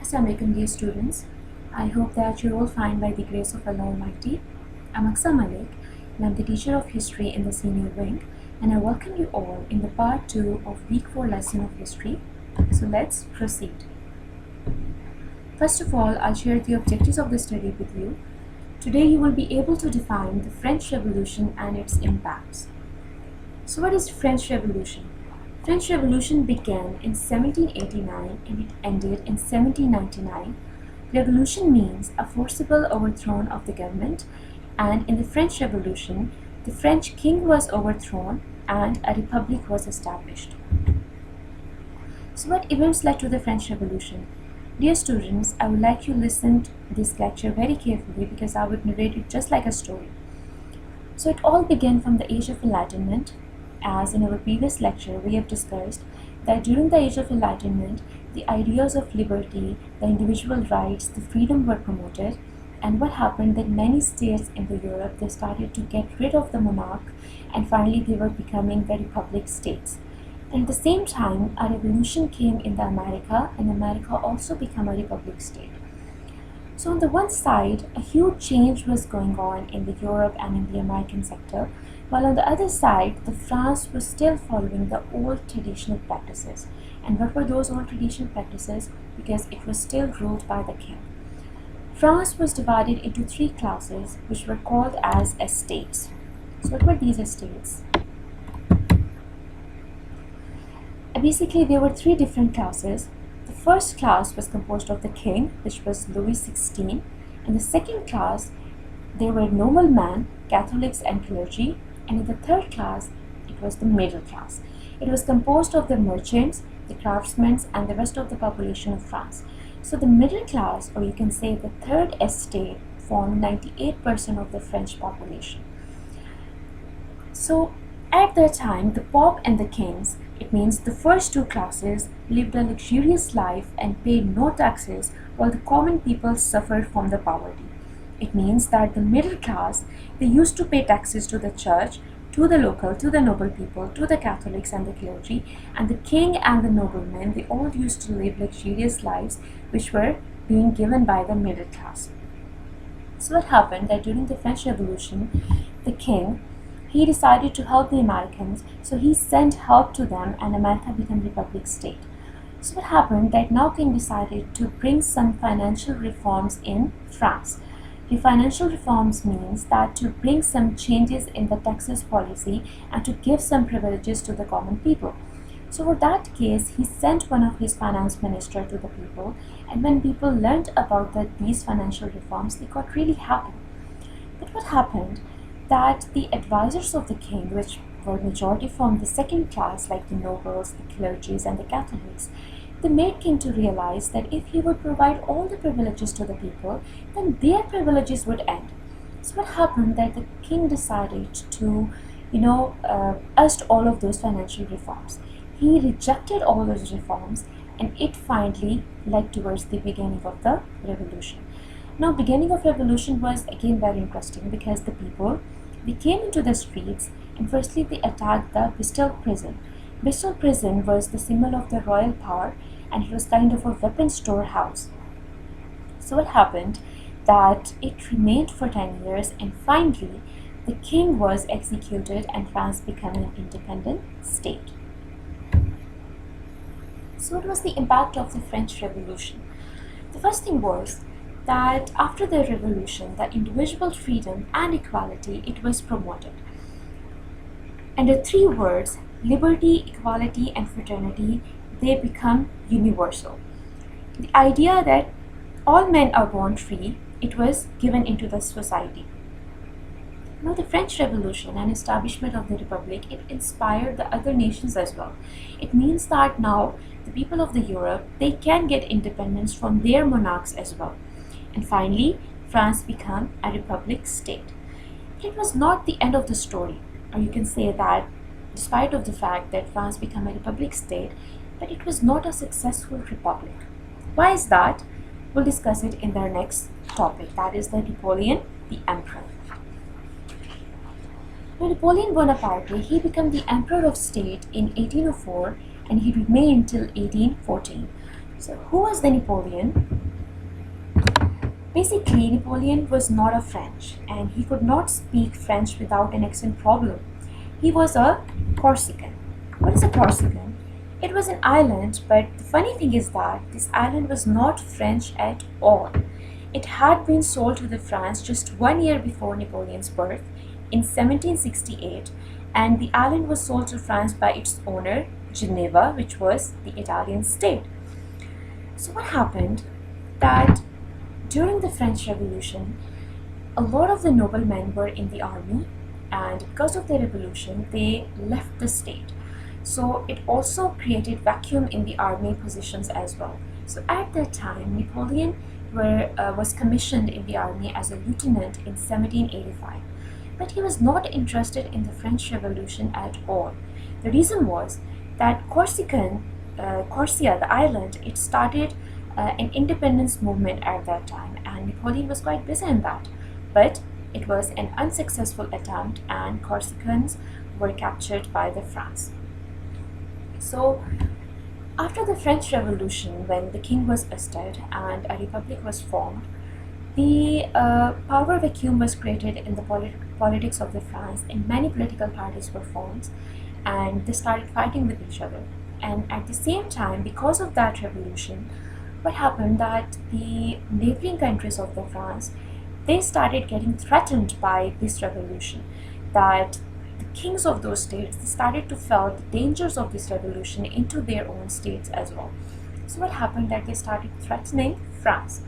Assalamualaikum dear students. I hope that you're all fine by the grace of Allah Almighty. I'm Aksa Malik and I'm the teacher of history in the senior wing, and I welcome you all in the part 2 of week 4 lesson of history. So let's proceed. First of all, I'll share the objectives of the study with you. Today you will be able to define the French Revolution and its impacts. So what is French Revolution? French Revolution began in 1789 and it ended in 1799. Revolution means a forcible overthrow of the government, and in the French Revolution, the French king was overthrown and a republic was established. So what events led to the French Revolution? Dear students, I would like you to listen to this lecture very carefully because I would narrate it just like a story. So it all began from the Age of Enlightenment. As in our previous lecture, we have discussed that during the Age of Enlightenment, the ideas of liberty, the individual rights, the freedom were promoted. And what happened that many states in the Europe, they started to get rid of the monarch, and finally they were becoming the republic states. And at the same time, a revolution came in the America, and America also became a republic state. So on the one side, a huge change was going on in the Europe and in the American sector, while on the other side, the France was still following the old traditional practices. And what were those old traditional practices? Because it was still ruled by the king. France was divided into 3 classes, which were called as estates. So what were these estates? Basically, there were 3 different classes. The first class was composed of the king, which was Louis XVI, and the second class, there were noblemen, Catholics and clergy, and in the third class, it was the middle class. It was composed of the merchants, the craftsmen, and the rest of the population of France. So the middle class, or you can say the third estate, formed 98% of the French population. So at that time, the Pope and the kings, it means the first 2 classes, lived a luxurious life and paid no taxes, while the common people suffered from the poverty. It means that the middle class, they used to pay taxes to the church, to the local, to the noble people, to the Catholics and the clergy, and the king and the noblemen, they all used to live luxurious lives which were being given by the middle class. So what happened that during the French Revolution, the king, he decided to help the Americans, so he sent help to them and America became a republic state. So what happened that now king decided to bring some financial reforms in France. The financial reforms means that to bring some changes in the taxes policy and to give some privileges to the common people. So for that case, he sent one of his finance minister to the people, and when people learned about these financial reforms, they got really happy. But what happened that the advisors of the king, which were majority from the second class like the nobles, the clergies and the Catholics, they made king to realize that if he would provide all the privileges to the people, then their privileges would end. So what happened that the king decided to, oust all of those financial reforms. He rejected all those reforms, and it finally led towards the beginning of the revolution. Now, beginning of revolution was again very interesting because the people, they came into the streets, and firstly they attacked the Bastille prison. Bastille prison was the symbol of the royal power, and it was kind of a weapon storehouse. So what happened that it remained for 10 years, and finally the king was executed and France became an independent state. So what was the impact of the French Revolution? The first thing was that after the revolution, the individual freedom and equality, it was promoted. And the 3 words, liberty, equality and fraternity, they become universal. The idea that all men are born free, it was given into the society. Now the French Revolution and establishment of the Republic, it inspired the other nations as well. It means that now the people of the Europe, they can get independence from their monarchs as well. And finally, France became a republic state. It was not the end of the story, or you can say that despite of the fact that France became a republic state, but it was not a successful republic. Why is that? We'll discuss it in the next topic, that is the Napoleon, the emperor. Now, Napoleon Bonaparte, he became the emperor of state in 1804 and he remained till 1814. So who was the Napoleon? Basically, Napoleon was not a French and he could not speak French without an accent problem. He was a Corsican. What is a Corsican? It was an island, but the funny thing is that this island was not French at all. It had been sold to the France just 1 year before Napoleon's birth in 1768, and the island was sold to France by its owner, Geneva, which was the Italian state. So what happened that during the French Revolution, a lot of the noblemen were in the army, and because of the revolution, they left the state. So it also created vacuum in the army positions as well. So at that time, Napoleon was commissioned in the army as a lieutenant in 1785. But he was not interested in the French Revolution at all. The reason was that Corsica, the island, it started an independence movement at that time, and Napoleon was quite busy in that. But it was an unsuccessful attempt, and Corsicans were captured by the France. So after the French Revolution, when the king was ousted and a republic was formed, the power vacuum was created in the politics of the France, and many political parties were formed, and they started fighting with each other. And at the same time, because of that revolution, what happened that the neighboring countries of the France, they started getting threatened by this revolution, that the kings of those states, they started to feel the dangers of this revolution into their own states as well. So what happened that they started threatening France.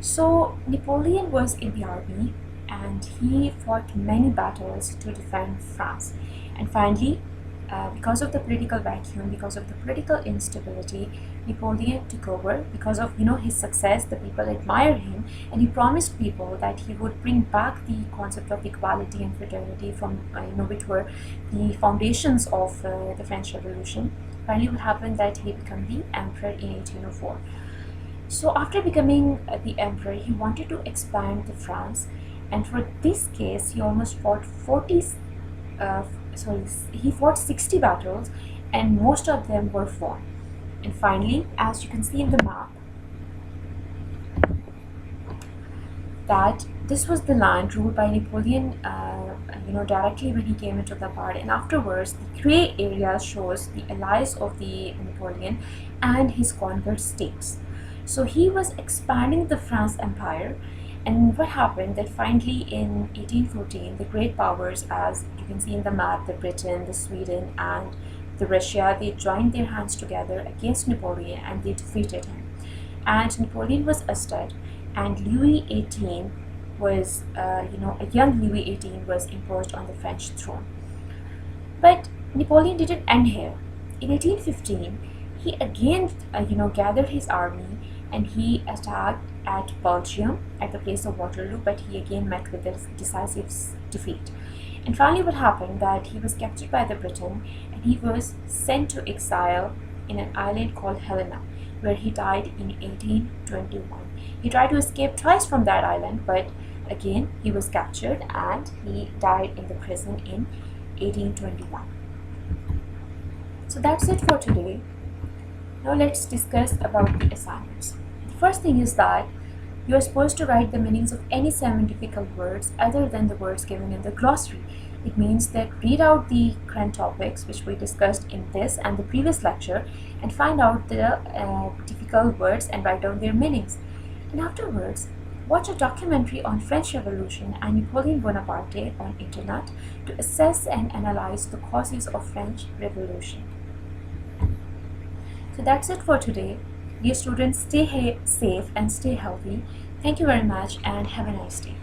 So Napoleon was in the army and he fought many battles to defend France. And finally, because of the political vacuum, because of the political instability, Napoleon took over. Because of his success, the people admire him, and he promised people that he would bring back the concept of equality and fraternity from which were the foundations of the French Revolution. Finally, what happened that he became the emperor in 1804. So after becoming the emperor, he wanted to expand the France, and for this case, he almost fought 60 battles, and most of them were won. And finally, as you can see in the map, that this was the land ruled by Napoleon, directly when he came into the power. And afterwards, the gray area shows the allies of the Napoleon and his conquered states. So he was expanding the France Empire. And what happened that finally in 1814, the great powers, as you can see in the map, the Britain, the Sweden, and the Russia, they joined their hands together against Napoleon and they defeated him. And Napoleon was ousted, and Louis XVIII was, a young Louis XVIII was imposed on the French throne. But Napoleon didn't end here. In 1815, he again, gathered his army and he attacked at Belgium at the place of Waterloo, but he again met with a decisive defeat. And finally what happened that he was captured by the Britain and he was sent to exile in an island called Helena, where he died in 1821. He tried to escape twice from that island, but again he was captured and he died in the prison in 1821. So that's it for today. Now let's discuss about the assignments. The first thing is that you are supposed to write the meanings of any 7 difficult words other than the words given in the glossary. It means that read out the current topics which we discussed in this and the previous lecture and find out the difficult words and write down their meanings. And afterwards, watch a documentary on French Revolution and Napoleon Bonaparte on internet to assess and analyze the causes of French Revolution. So that's it for today. Dear students, stay safe and stay healthy. Thank you very much and have a nice day.